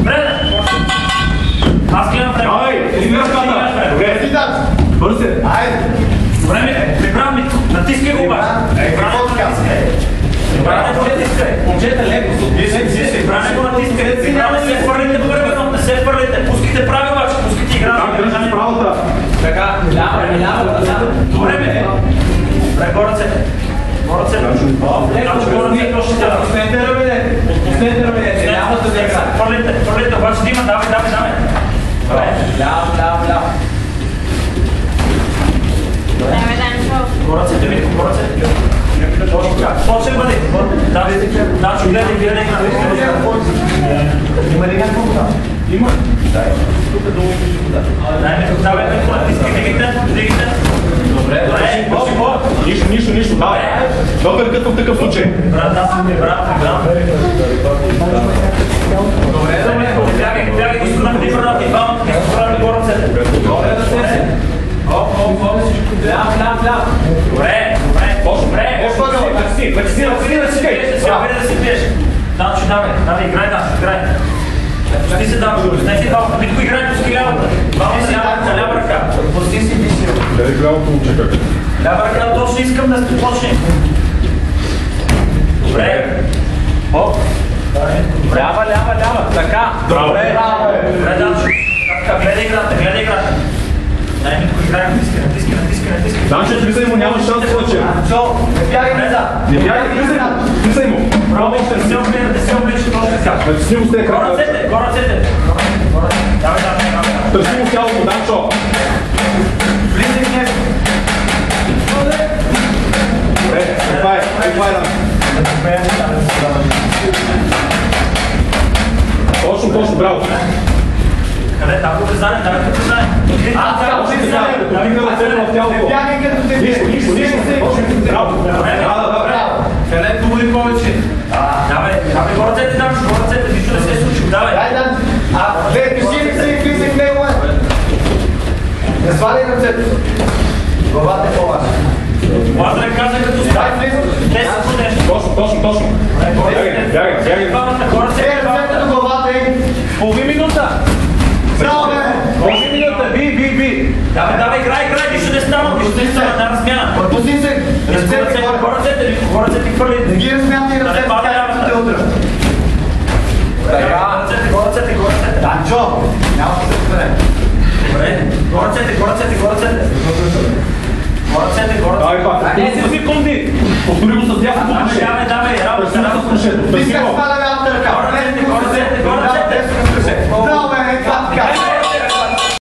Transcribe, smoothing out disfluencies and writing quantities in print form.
Време! Аз гледам време. Ай, измираш ката. Добре, си да. Бързи. Айде. Време, прибрам ми. Натискай го обаче. Бране го натискай. Момчета, леко. Бране го натискай. Бране се хвърлите по време, не се хвърлите. Пускайте прави обаче, пускайте игра. Там държиш правата. Така, лява. Добре, бе. Добре, го ръцете. Го ръцете. Пуснете ръбедете. Лявата за игра. Хвърлите, обаче Дима, давай. Ляво. Го ръцете, Митко, го ръцете. Почне бъде. Да, гледай, гледай. Има ли някакво там? Има. Тук долу пише вода. Давай, дигите. Добре. Нищо. Давай. Добър като в такъв случай. Брат, аз съм брат. Добре. Бягай, изконах ти брат и двамата ми изправили го ръцете. Добре да се. Оп. Ляв. Добре. Вече си пиеш. Данчо, давай, играй. Пусти се, Данчо, пусти си двамата. Митко, играй, пусти лявата. Пусти си лява ръка. Пусти си висил. Гледай главото момче как. Лява ръка, точно искам да сте почне. Добре. Оп. Лява. Така. Добре, Данчо. Гледай играта. Дай, Митко, играй, натискай. Данчо, влизай му, няма шанс повече. Анчо, не бягай назад. Не бягай, влизай му. Браво, ще се облича точно сега. Натисни му с тези крака. Го ръцете. Давай. Търси му тялото, Данчо. Влизай в него. Добре, това е, Точно, браво. Къде? Там го признане. Не бягай като те бягай. Браво. Къде говори повече? Давай, го ръцете, нищо не се е случило. Давай. Кажи влизай в него. Не сваляй ръцете. Главата е по-важна. Аз да казах като стави. Те са по нещо. Точно. Бягай. Ръцете до главата е. Половин минута. Браво, бе! Половин минута. Би. Давай, играй. Нищо не става. На размяна. Пусни се. Го ръцете хвърли. Не ги размятай ръцете, как те удря. Го ръцете. Данчо, няма да се спре. Добре. Го ръцете. Давай пак. 10 секунди. Повтори го с дясното душе. Давай. Търси го с душето. Ти как спада лявата ръка.